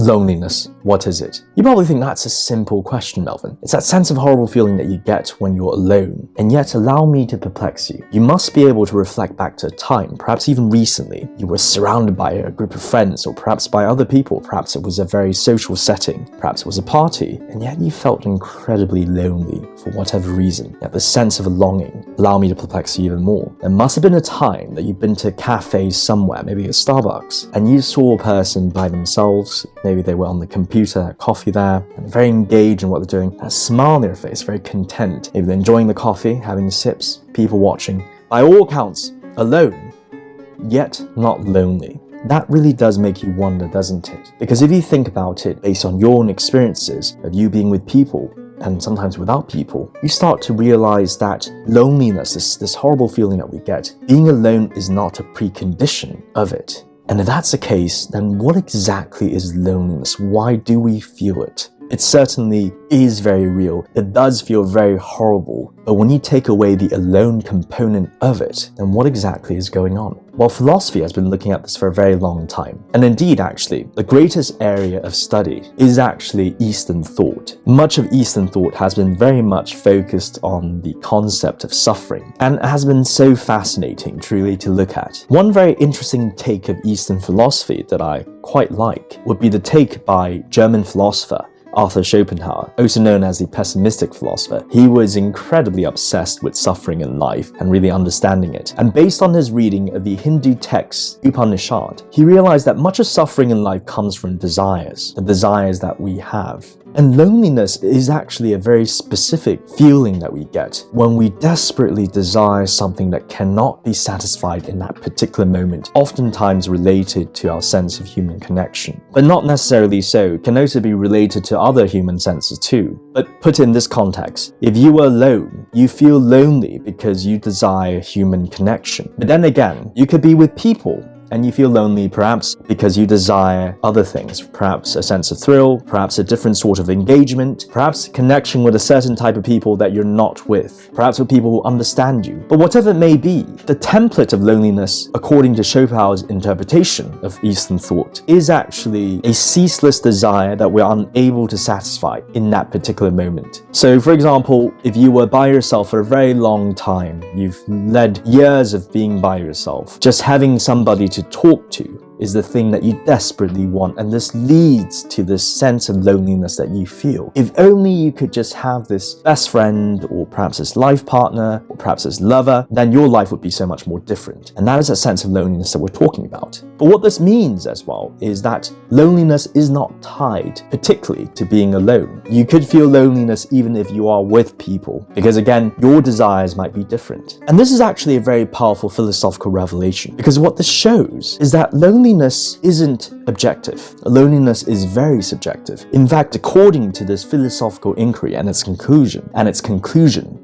Loneliness, what is it? You probably think that's a simple question, Melvin. It's that sense of horrible feeling that you get when you're alone. And yet, allow me to perplex you. You must be able to reflect back to a time, perhaps even recently, you were surrounded by a group of friends, or perhaps by other people. Perhaps it was a very social setting, perhaps it was a party, and yet you felt incredibly lonely for whatever reason. Yet the sense of a longing, allow me to perplex you even more. There must have been a time that you've been to a cafe somewhere, maybe a Starbucks, and you saw a person by themselves. Maybe they were on the computer, coffee there, and very engaged in what they're doing, a smile on their face, very content. Maybe they're enjoying the coffee, having sips, people watching. By all accounts, alone, yet not lonely. That really does make you wonder, doesn't it? Because if you think about it based on your own experiences of you being with people, and sometimes without people, you start to realize that loneliness, this horrible feeling that we get, being alone is not a precondition of it. And if that's the case, then what exactly is loneliness? Why do we feel it? It certainly is very real. It does feel very horrible. But when you take away the alone component of it, then what exactly is going on? Well, philosophy has been looking at this for a very long time. And indeed, actually, the greatest area of study is actually Eastern thought. Much of Eastern thought has been very much focused on the concept of suffering, and has been so fascinating, truly, to look at. One very interesting take of Eastern philosophy that I quite like would be the take by German philosopher Arthur Schopenhauer, also known as the pessimistic philosopher. He was incredibly obsessed with suffering in life and really understanding it. And based on his reading of the Hindu text Upanishad, he realized that much of suffering in life comes from desires, the desires that we have. And loneliness is actually a very specific feeling that we get when we desperately desire something that cannot be satisfied in that particular moment, oftentimes related to our sense of human connection. But not necessarily so, it can also be related to other human senses too. But put in this context, if you are alone, you feel lonely because you desire human connection. But then again, you could be with people and you feel lonely perhaps because you desire other things, perhaps a sense of thrill, perhaps a different sort of engagement, perhaps connection with a certain type of people that you're not with, perhaps with people who understand you. But whatever it may be, the template of loneliness, according to Schopenhauer's interpretation of Eastern thought, is actually a ceaseless desire that we're unable to satisfy in that particular moment. So for example, if you were by yourself for a very long time, you've led years of being by yourself, just having somebody to talk to is the thing that you desperately want, and this leads to this sense of loneliness that you feel. If only you could just have this best friend, or perhaps this life partner, or perhaps this lover, then your life would be so much more different. And that is a sense of loneliness that we're talking about. But what this means as well is that loneliness is not tied particularly to being alone. You could feel loneliness even if you are with people, because again, your desires might be different. And this is actually a very powerful philosophical revelation, because what this shows is that loneliness isn't objective. Loneliness is very subjective. In fact, according to this philosophical inquiry and its conclusion,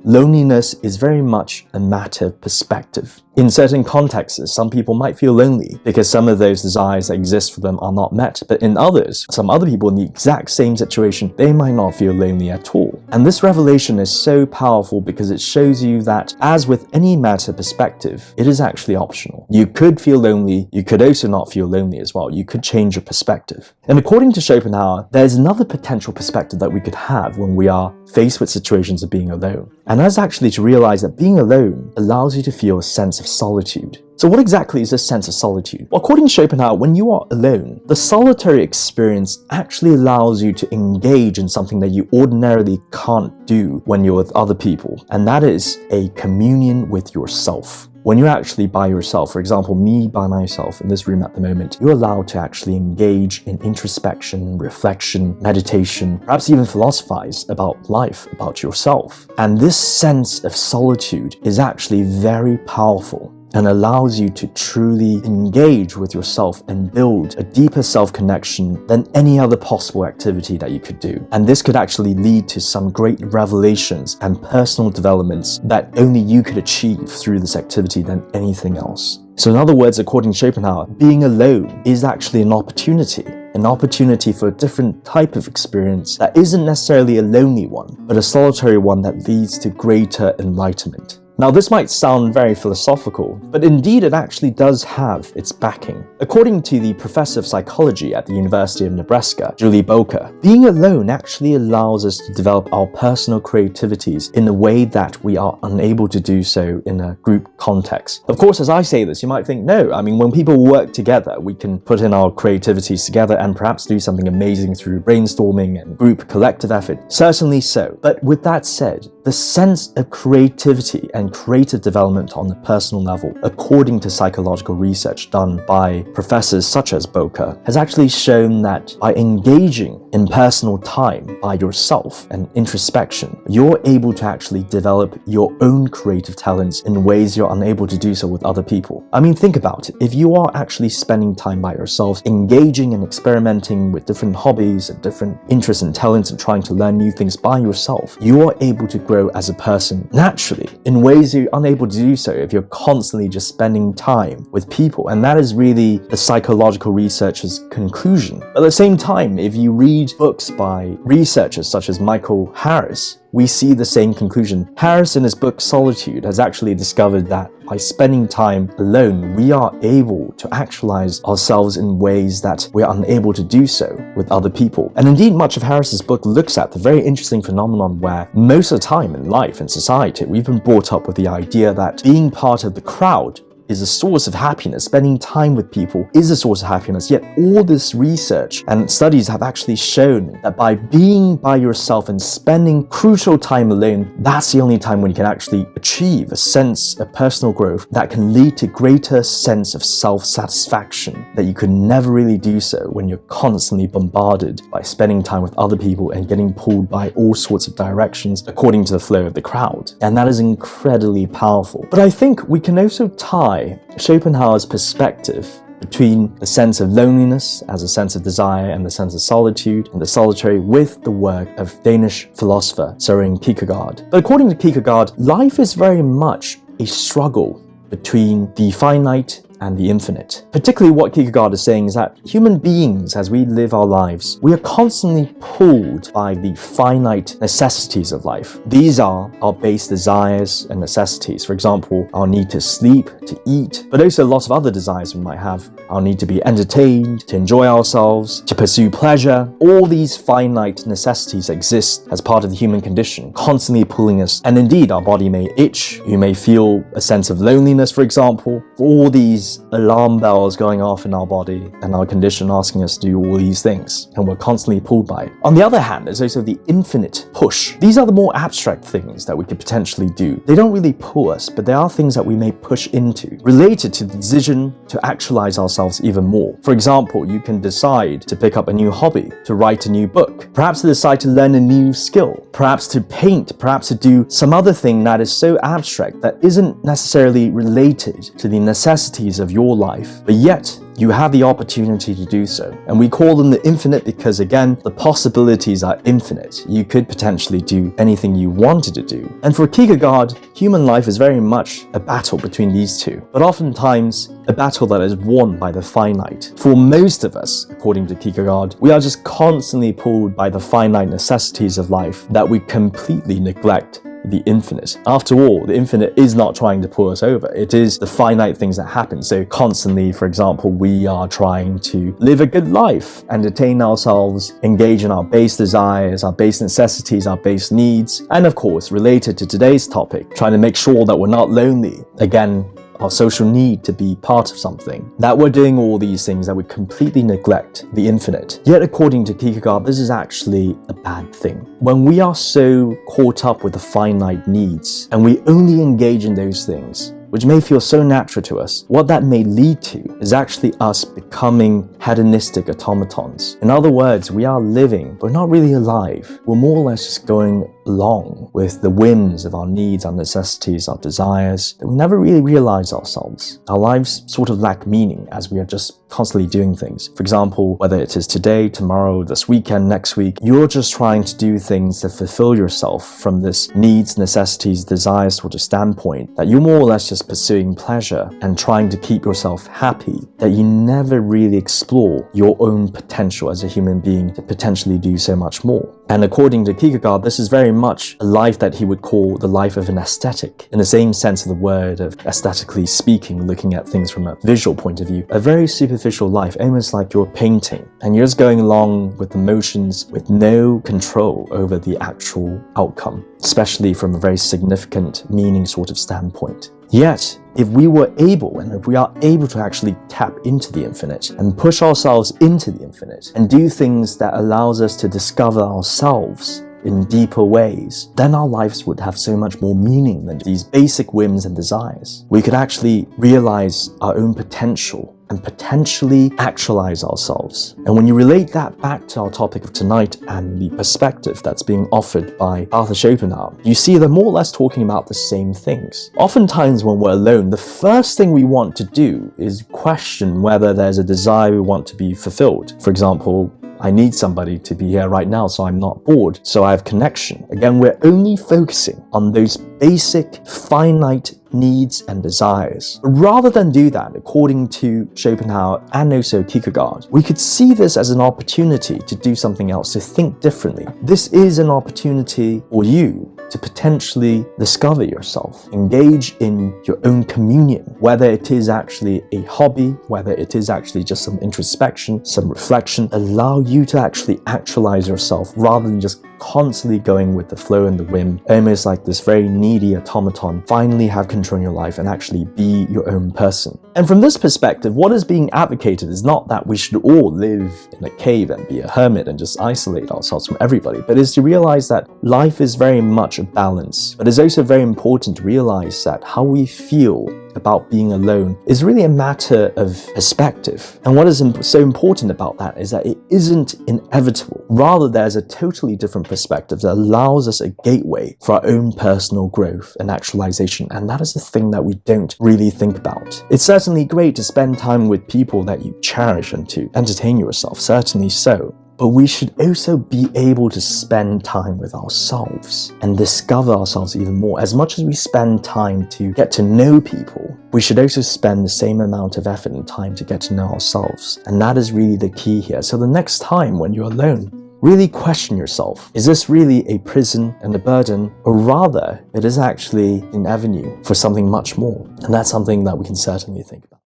loneliness is very much a matter of perspective. In certain contexts, some people might feel lonely because some of those desires that exist for them are not met. But in others, some other people in the exact same situation, they might not feel lonely at all. And this revelation is so powerful because it shows you that, as with any matter perspective, it is actually optional. You could feel lonely, you could also not feel lonely as well. You could change your perspective. And according to Schopenhauer, there's another potential perspective that we could have when we are faced with situations of being alone. And that's actually to realize that being alone allows you to feel a sense of solitude. So what exactly is this sense of solitude? Well, according to Schopenhauer, when you are alone, the solitary experience actually allows you to engage in something that you ordinarily can't do when you're with other people, and that is a communion with yourself. When you're actually by yourself, for example, me by myself in this room at the moment, you're allowed to actually engage in introspection, reflection, meditation, perhaps even philosophize about life, about yourself. And this sense of solitude is actually very powerful and allows you to truly engage with yourself and build a deeper self-connection than any other possible activity that you could do. And this could actually lead to some great revelations and personal developments that only you could achieve through this activity than anything else. So in other words, according to Schopenhauer, being alone is actually an opportunity for a different type of experience that isn't necessarily a lonely one, but a solitary one that leads to greater enlightenment. Now, this might sound very philosophical, but indeed it actually does have its backing. According to the professor of psychology at the University of Nebraska, Julie Boker, being alone actually allows us to develop our personal creativities in a way that we are unable to do so in a group context. Of course, as I say this, you might think, no, I mean, when people work together, we can put in our creativities together and perhaps do something amazing through brainstorming and group collective effort. Certainly so. But with that said, the sense of creativity and creative development on the personal level, according to psychological research done by professors such as Boker, has actually shown that by engaging in personal time by yourself and introspection, you're able to actually develop your own creative talents in ways you're unable to do so with other people. I mean, think about it. If you are actually spending time by yourself, engaging and experimenting with different hobbies and different interests and talents and trying to learn new things by yourself, you are able to grow as a person naturally in ways you're unable to do so if you're constantly just spending time with people. And that is really the psychological researcher's conclusion. But at the same time, if you read books by researchers such as Michael Harris, we see the same conclusion. Harris, in his book Solitude, has actually discovered that by spending time alone, we are able to actualize ourselves in ways that we are unable to do so with other people. And indeed, much of Harris's book looks at the very interesting phenomenon where most of the time in life and society, we've been brought up with the idea that being part of the crowd is a source of happiness. Spending time with people is a source of happiness. Yet all this research and studies have actually shown that by being by yourself and spending crucial time alone, that's the only time when you can actually achieve a sense of personal growth that can lead to greater sense of self-satisfaction that you could never really do so when you're constantly bombarded by spending time with other people and getting pulled by all sorts of directions according to the flow of the crowd. And that is incredibly powerful. But I think we can also tie Schopenhauer's perspective between the sense of loneliness as a sense of desire and the sense of solitude and the solitary with the work of Danish philosopher Soren Kierkegaard. But according to Kierkegaard, life is very much a struggle between the finite and the infinite. Particularly what Kierkegaard is saying is that human beings, as we live our lives, we are constantly pulled by the finite necessities of life. These are our base desires and necessities. For example, our need to sleep, to eat, but also lots of other desires we might have. Our need to be entertained, to enjoy ourselves, to pursue pleasure. All these finite necessities exist as part of the human condition, constantly pulling us. And indeed, our body may itch. You may feel a sense of loneliness, for example. All these alarm bells going off in our body and our condition asking us to do all these things, and we're constantly pulled by it. On the other hand, there's also the infinite push. These are the more abstract things that we could potentially do. They don't really pull us, but they are things that we may push into, related to the decision to actualize ourselves even more. For example, you can decide to pick up a new hobby, to write a new book, perhaps to decide to learn a new skill, perhaps to paint, perhaps to do some other thing that is so abstract that isn't necessarily related to the necessities of your life, but yet you have the opportunity to do so. And we call them the infinite because, again, the possibilities are infinite. You could potentially do anything you wanted to do. And for Kierkegaard, human life is very much a battle between these two, but oftentimes a battle that is won by the finite. For most of us, according to Kierkegaard, we are just constantly pulled by the finite necessities of life that we completely neglect the infinite. After all, the infinite is not trying to pull us over. It is the finite things that happen. So constantly, for example, we are trying to live a good life, entertain ourselves, engage in our base desires, our base necessities, our base needs, and of course, related to today's topic, trying to make sure that we're not lonely. Again, our social need to be part of something, that we're doing all these things that we completely neglect the infinite. Yet according to Kierkegaard, this is actually a bad thing. When we are so caught up with the finite needs and we only engage in those things, which may feel so natural to us, what that may lead to is actually us becoming hedonistic automatons. In other words, we are living, but not really alive. We're more or less just going along with the whims of our needs, our necessities, our desires, that we never really realize ourselves. Our lives sort of lack meaning as we are just constantly doing things. For example, whether it is today, tomorrow, this weekend, next week, you're just trying to do things to fulfill yourself from this needs, necessities, desires sort of standpoint, that you're more or less just pursuing pleasure and trying to keep yourself happy, that you never really explore your own potential as a human being to potentially do so much more. And according to Kierkegaard, this is very much a life that he would call the life of an aesthetic, in the same sense of the word of aesthetically speaking, looking at things from a visual point of view. A very superficial life, almost like you're painting, and you're just going along with the motions with no control over the actual outcome, especially from a very significant meaning sort of standpoint. Yet, if we were able, and if we are able to actually tap into the infinite and push ourselves into the infinite and do things that allows us to discover ourselves in deeper ways, then our lives would have so much more meaning than these basic whims and desires. We could actually realize our own potential and potentially actualize ourselves. And when you relate that back to our topic of tonight and the perspective that's being offered by Arthur Schopenhauer, you see they're more or less talking about the same things. Oftentimes when we're alone, the first thing we want to do is question whether there's a desire we want to be fulfilled. For example, I need somebody to be here right now so I'm not bored, so I have connection. Again, we're only focusing on those basic, finite needs and desires. Rather than do that, according to Schopenhauer and also Kierkegaard, we could see this as an opportunity to do something else, to think differently. This is an opportunity for you to potentially discover yourself, engage in your own communion, whether it is actually a hobby, whether it is actually just some introspection, some reflection, allow you to actually actualize yourself rather than just constantly going with the flow and the whim, almost like this very needy automaton. Finally have control in your life and actually be your own person. And from this perspective, what is being advocated is not that we should all live in a cave and be a hermit and just isolate ourselves from everybody, but is to realize that life is very much a balance. But it's also very important to realize that how we feel about being alone is really a matter of perspective. And what is so important about that is that it isn't inevitable. Rather, there's a totally different perspective that allows us a gateway for our own personal growth and actualization. And that is the thing that we don't really think about. It's certainly great to spend time with people that you cherish and to entertain yourself, certainly so. But we should also be able to spend time with ourselves and discover ourselves even more. As much as we spend time to get to know people, we should also spend the same amount of effort and time to get to know ourselves. And that is really the key here. So the next time when you're alone, really question yourself. Is this really a prison and a burden? Or rather, it is actually an avenue for something much more. And that's something that we can certainly think about.